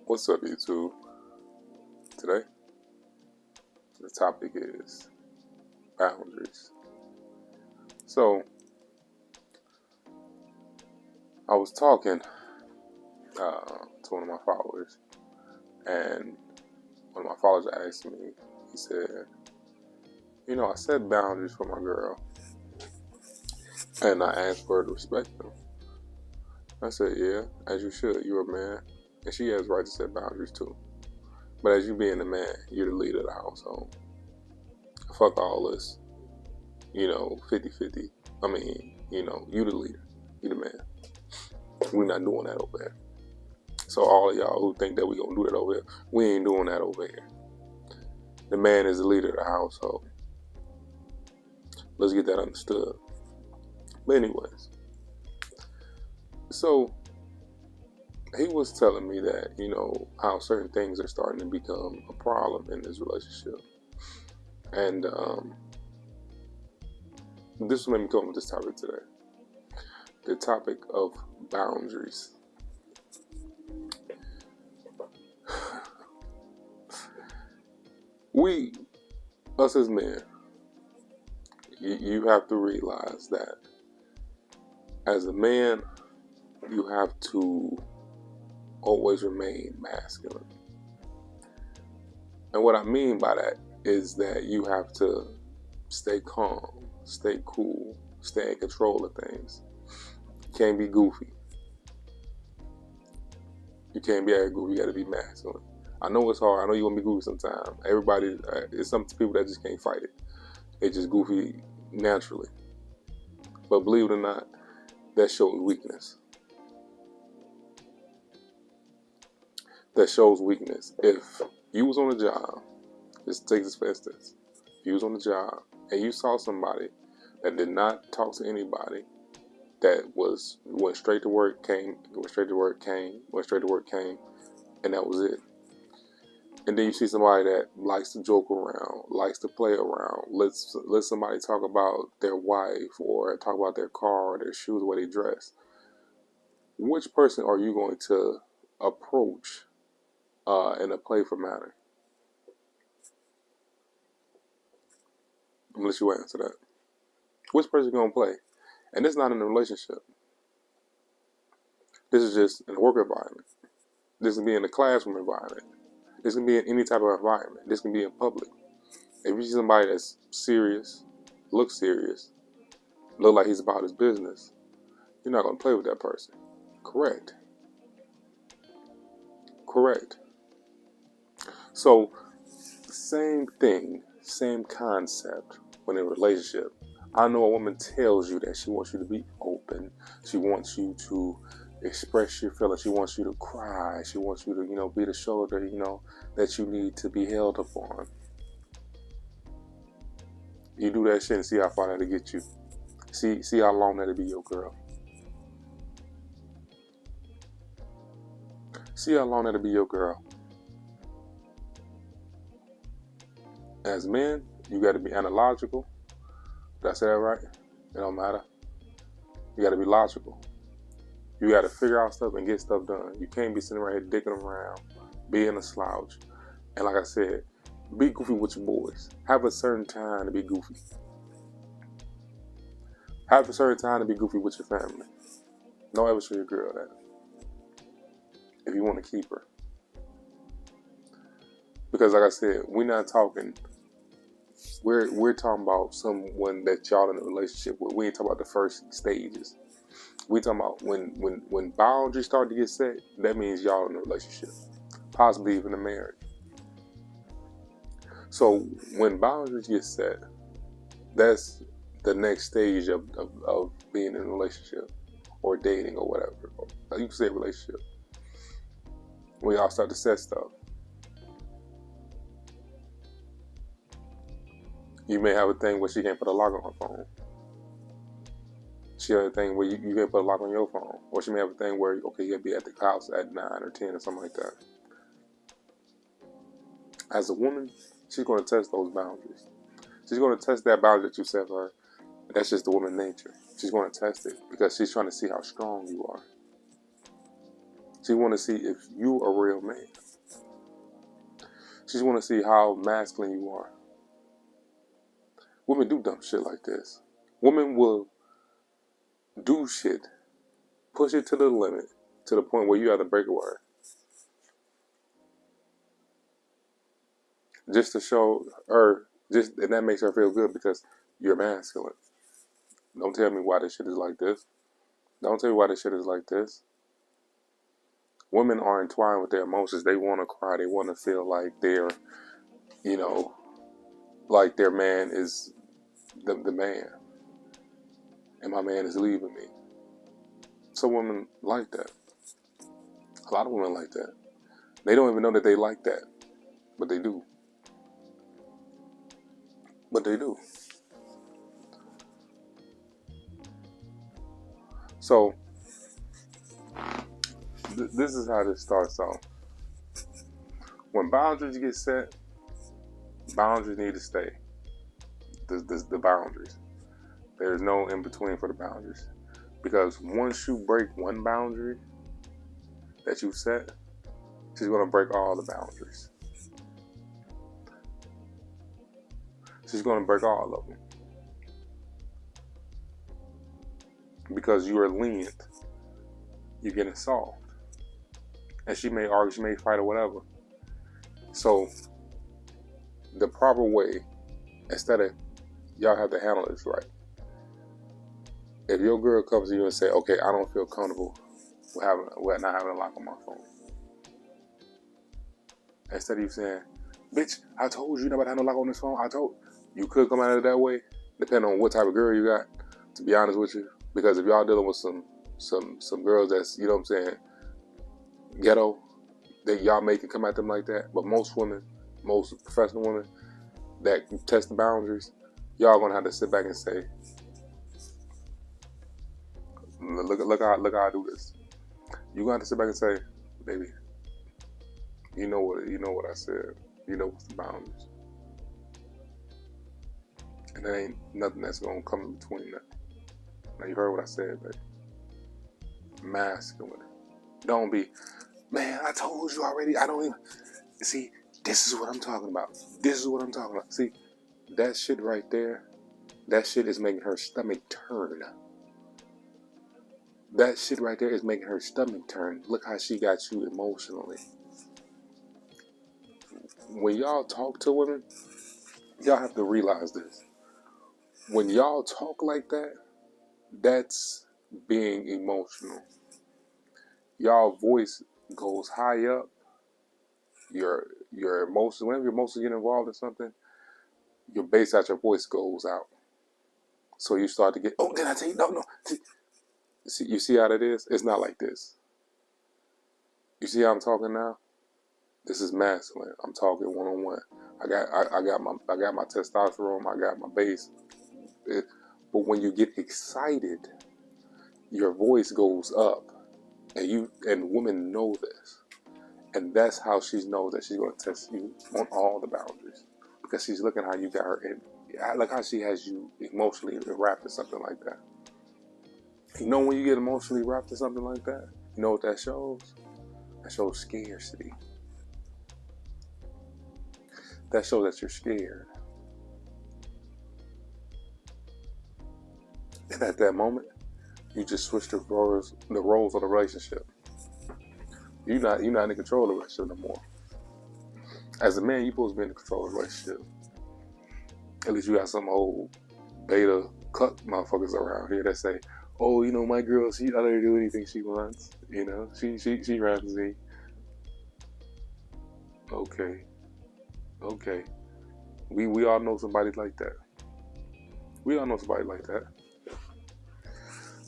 What's up, YouTube? Today, the topic is boundaries. So, I was talking to one of my followers, and one of my followers asked me, he said, I set boundaries for my girl, and I asked for her to respect them. I said, yeah, as you should. You're a man, and she has the right to set boundaries too. But as you being a man, you're the leader of the household. Fuck all this, 50-50. You the leader. You the man. We're not doing that over there. So all of y'all who think that we gonna do that over here, we ain't doing that over here. The man is the leader of the household. Let's get that understood. But anyways, so he was telling me that, how certain things are starting to become a problem in this relationship. And this made me come up with this topic today. The topic of boundaries. Us as men, you have to realize that as a man, you have to always remain masculine. And what I mean by that is that you have to stay calm, stay cool, stay in control of things. You can't be goofy. You can't be that goofy. You got to be masculine. I know it's hard. I know you're going to be goofy sometimes. Everybody, there's some people that just can't fight it. They just goofy naturally. But believe it or not, that shows weakness. That shows weakness. If you was on a job, just take this for instance. If you was on a job and you saw somebody that did not talk to anybody, that went straight to work, went straight to work, and that was it. And then you see somebody that likes to joke around, likes to play around, lets somebody talk about their wife or talk about their car or their shoes, the way they dress. Which person are you going to approach in a playful manner? I'm gonna let you answer that. Which person are you gonna play? And this is not in a relationship. This is just in a work environment. This can be in a classroom environment. This can be in any type of environment. This can be in public. If you see somebody that's serious, look like he's about his business, you're not going to play with that person. Correct. So, same thing, same concept when in a relationship. I know a woman tells you that she wants you to be open. She wants you to express your feelings. She wants you to cry. She wants you to, be the shoulder, that you need to be held upon. You do that shit and see how far that'll get you. See how long that'll be your girl. See how long that'll be your girl. As men, you got to be analogical. Did I say that right? It don't matter. You got to be logical. You got to figure out stuff and get stuff done. You can't be sitting right here dicking around, being a slouch. And like I said, be goofy with your boys. Have a certain time to be goofy. Have a certain time to be goofy with your family. Don't ever show your girl that. If you want to keep her. Because like I said, we're not talking... We're talking about someone that y'all in a relationship with. We ain't talking about the first stages. We talking about when boundaries start to get set, that means y'all in a relationship. Possibly even a marriage. So when boundaries get set, that's the next stage of being in a relationship or dating or whatever. You can say relationship. When y'all start to set stuff. You may have a thing where she can't put a lock on her phone. She has a thing where you can't put a lock on your phone. Or she may have a thing where, you gotta be at the house at 9 or 10 or something like that. As a woman, she's going to test those boundaries. She's going to test that boundary that you set for her. That's just the woman nature. She's going to test it because she's trying to see how strong you are. She want to see if you a real man. She want to see how masculine you are. Women do dumb shit like this. Women will do shit, push it to the limit, to the point where you have to break a word. Just to show her, and that makes her feel good because you're masculine. Don't tell me why this shit is like this. Don't tell me why this shit is like this. Women are entwined with their emotions. They want to cry. They want to feel like they're, like their man is the man. And my man is leaving me. Some women like that. A lot of women like that. They don't even know that they like that. But they do. So, this is how this starts off. When boundaries get set, boundaries need to stay. The boundaries. There's no in between for the boundaries. Because once you break one boundary that you set, she's going to break all the boundaries. She's going to break all of them. Because you are lenient. You're getting soft. And she may argue, she may fight or whatever. So, the proper way, instead of, y'all have to handle this right. If your girl comes to you and say, okay, I don't feel comfortable with not having a lock on my phone. Instead of you saying, bitch, I told you nobody had no lock on this phone. You could come at it that way, depending on what type of girl you got, to be honest with you. Because if y'all dealing with some girls that's, you know what I'm saying, ghetto, that y'all make it come at them like that. But most women, most professional women that test the boundaries, y'all gonna have to sit back and say, look how I do this. You gonna have to sit back and say, baby, you know what I said. You know what's the boundaries. And there ain't nothing that's gonna come in between that. Now you heard what I said, baby. Masculine. Don't be, man, I told you already. I don't even see. This is what I'm talking about. See, that shit right there, that shit is making her stomach turn. That shit right there is making her stomach turn. Look how she got you emotionally. When y'all talk to women, y'all have to realize this. When y'all talk like that, that's being emotional. Y'all voice goes high up. Your emotions, whenever your emotions get involved in something, your bass out your voice goes out. So you start to get, oh, did I tell you? No. See, you see how that is? It's not like this. You see how I'm talking now? This is masculine. I'm talking one-on-one. I got my testosterone. I got my bass. But when you get excited, your voice goes up, and women know this, and that's how she knows that she's going to test you on all the boundaries, because she's looking how you got her in. Look how she has you emotionally wrapped in something like that. You know, when you get emotionally wrapped in something like that, you know what that shows? That shows scarcity. That shows that you're scared. And at that moment, you just switch the roles of the relationship. You're not in control of the relationship no more. As a man, you're supposed to be in control of the relationship. At least you got some old beta cuck motherfuckers around here that say, oh, my girl, she let her do anything she wants. She runs me. Okay. We all know somebody like that.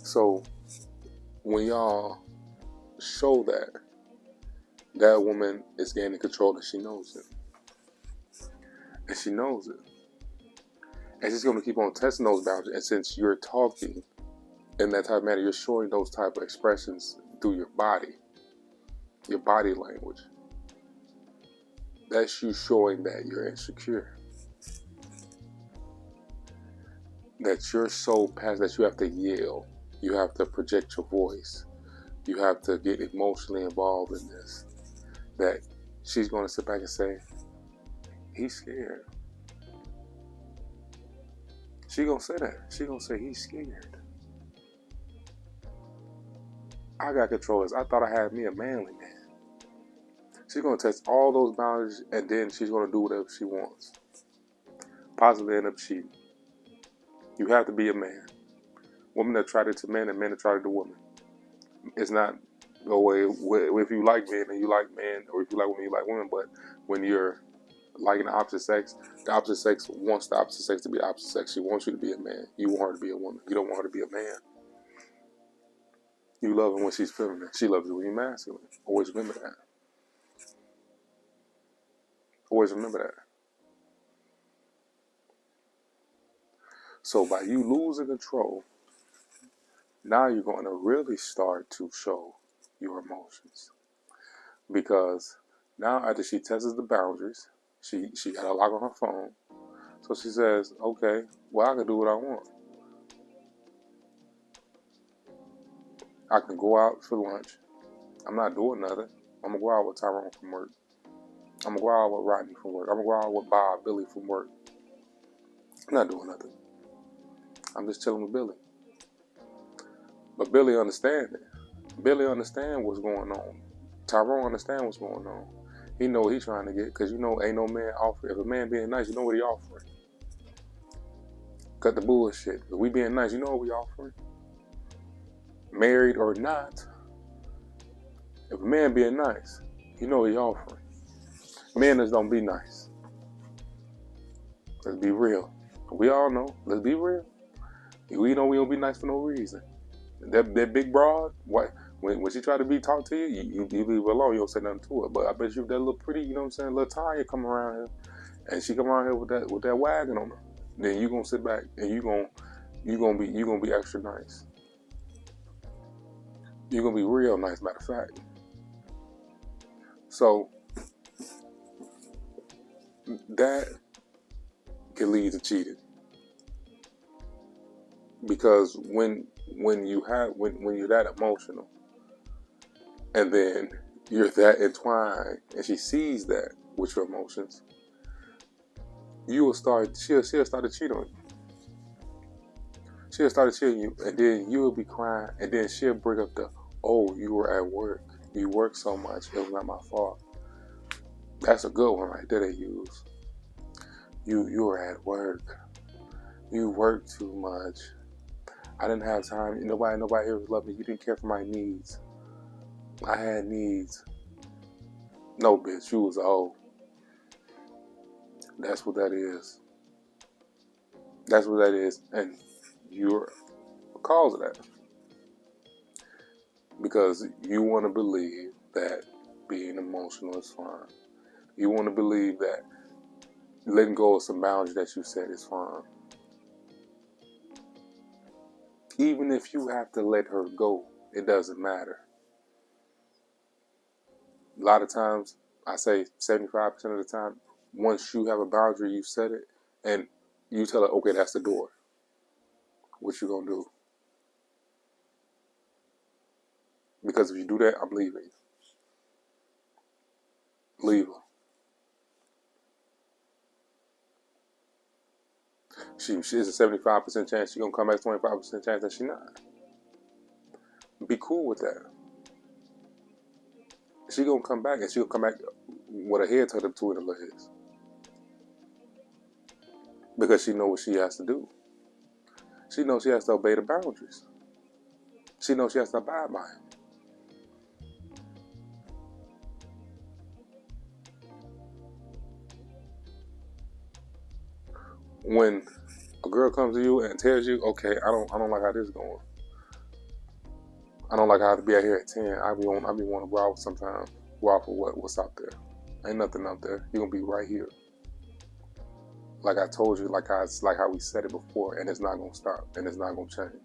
So when y'all show that woman is gaining control, and she knows it. And she knows it. And she's going to keep on testing those boundaries. And since you're talking in that type of manner, you're showing those type of expressions through your body language. That's you showing that you're insecure. That you're so past that you have to yell. You have to project your voice. you have to get emotionally involved in this, that she's going to sit back and say, he's scared. She going to say that. She going to say, he's scared. I got controllers. I thought I had me a manly man. She's going to test all those boundaries, and then she's going to do whatever she wants. Possibly end up cheating. You have to be a man. Women are attracted to men, and men are attracted to women. It's not the way if you like men and you like men, or if you like women, you like women. But when you're liking the opposite sex wants the opposite sex to be opposite sex. She wants you to be a man. You want her to be a woman. You don't want her to be a man. You love her when she's feminine. She loves you when you're masculine. Always remember that. Always remember that. So by you losing control, now you're going to really start to show your emotions. Because now after she tests the boundaries, she got a lock on her phone. So she says, okay, well, I can do what I want. I can go out for lunch. I'm not doing nothing. I'm going to go out with Tyrone from work. I'm going to go out with Rodney from work. I'm going to go out with Bob, Billy from work. I'm not doing nothing. I'm just chilling with Billy. But Billy understands it. Billy understands what's going on. Tyrone understands what's going on. He know what he's trying to get, because you know ain't no man offering. If a man being nice, you know what he offering. Cut the bullshit. If we being nice, you know what we offering. Married or not, if a man being nice, you know what he offering. Men just don't be nice. Let's be real. We all know. Let's be real. We know we don't be nice for no reason. That big broad, what? When she try to be talk to you, you leave her alone. You don't say nothing to her. But I bet you that little pretty, you know what I'm saying, little Tanya come around here, and she come around here with that wagon on her. Then you gonna sit back and you gonna be extra nice. You're gonna be real nice, matter of fact. So that can lead to cheating, because when you're that emotional, and then you're that entwined, and she sees that with your emotions, she'll start to cheat on you. She'll start to cheat on you, and then you'll be crying, and then she'll bring up oh, you were at work. You worked so much. It was not my fault. That's a good one right there they use. You were at work. You worked too much. I didn't have time. Nobody here was loving me. You didn't care for my needs. I had needs. No, bitch, you was old. That's what that is. That's what that is. And you're the cause of that. Because you want to believe that being emotional is fine. You want to believe that letting go of some boundaries that you set is fine. Even if you have to let her go, it doesn't matter. A lot of times, I say 75% of the time, once you have a boundary, you set it, and you tell her, okay, that's the door. What you gonna do? Because if you do that, I'm leaving. Leave her. She's a 75% chance she's gonna come back, 25% chance that she's not. Be cool with that. She's gonna come back, and she'll come back with her head tucked up to her legs. Because she knows what she has to do. She knows she has to obey the boundaries. She knows she has to abide by them. When a girl comes to you and tells you, okay, I don't like how this is going. I don't like how to be out here at 10. I be wanting to go out sometimes. Go out for what's out there. Ain't nothing out there. You're gonna be right here. Like I told you, like how we said it before, and it's not gonna stop, and it's not gonna change.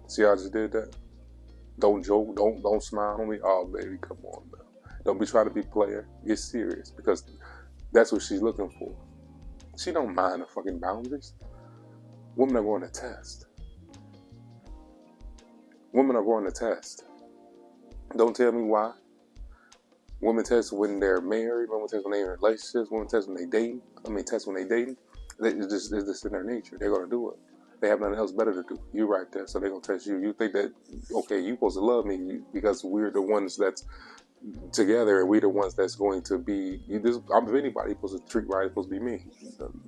See how I just did that? Don't joke, don't smile on me. Oh baby, come on, man. Don't be trying to be player. Get serious, because that's what she's looking for. She don't mind the fucking boundaries. Women are going to test. Women are going to test. Don't tell me why. Women test when they're married. Women test when they're in relationships. Women test when they dating. Test when they dating. It's just in their nature. They're going to do it. They have nothing else better to do. You right there, so they're going to test you. You think that, okay, you're supposed to love me because we're the ones that's together and we're the ones that's going to be, I'm if anybody supposed to treat right, it's supposed to be me.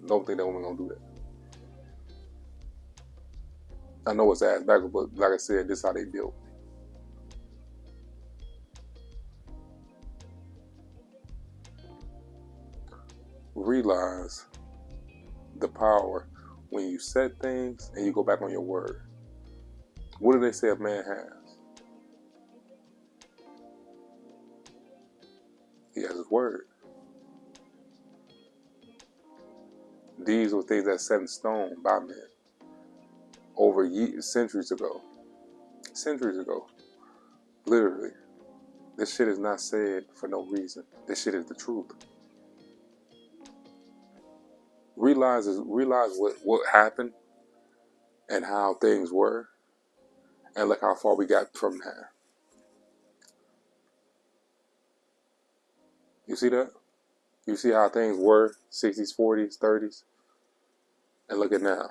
Don't think that women going to do that. I know it's ass backwards, but like I said, this is how they built. Realize the power when you set things and you go back on your word. What do they say a man has? He has his word. These were things that set in stone by men over centuries ago. Centuries ago. Literally. This shit is not said for no reason. This shit is the truth. Realize what happened and how things were, and look how far we got from that. You see that? You see how things were 60s, 40s, 30s, and look at now.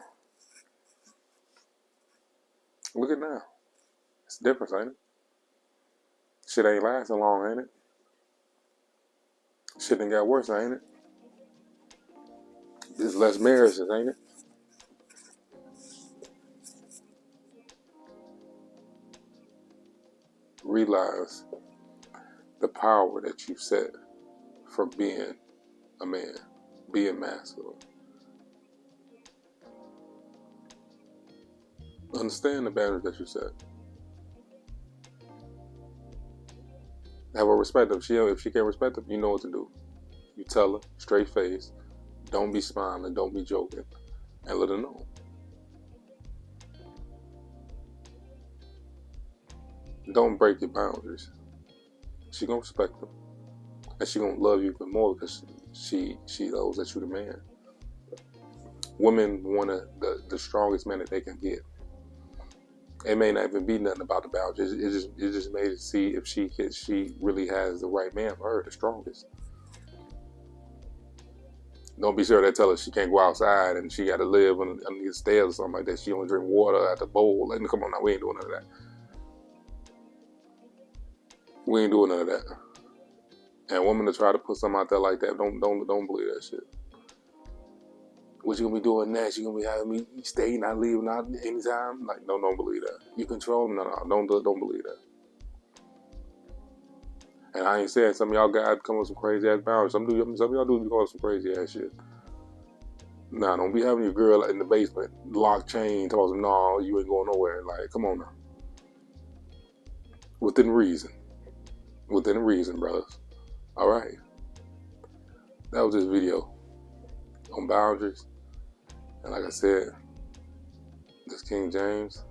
Look at now. It's a difference, ain't it? Shit ain't lasting long, ain't it? Shit ain't got worse, ain't it? There's less marriages, ain't it? Realize the power that you set from being a man, being masculine. Understand the boundaries that you set. Have her respect them. If she can't respect them, you know what to do. You tell her, straight face, don't be smiling, don't be joking, and let her know. Don't break your boundaries. She gonna respect them, and she gonna love you even more because she knows that you're the man. Women want the strongest man that they can get. It may not even be nothing about the boundaries. It just made it see if she really has the right man for her, the strongest. Don't be sure that tell her she can't go outside and she got to live under the stairs or something like that. She only drink water at the bowl. Like, come on now, we ain't doing none of that. We ain't doing none of that. And women to try to put something out there like that, don't believe that shit. What you gonna be doing next? You gonna be having me stay, not leaving out anytime? Like, no, don't believe that. You control them? No, don't believe that. And I ain't saying some of y'all guys come with some crazy ass boundaries. Some of y'all do be going some crazy ass shit. Nah, don't be having your girl in the basement, locked chain, telling them, no, you ain't going nowhere. Like, come on now. Within reason. Within reason, brothers. All right. That was this video on boundaries. And like I said, this King James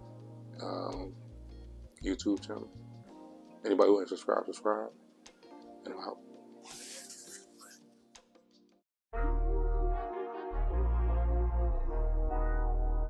YouTube channel. Anybody who ain't subscribed, and I'm out.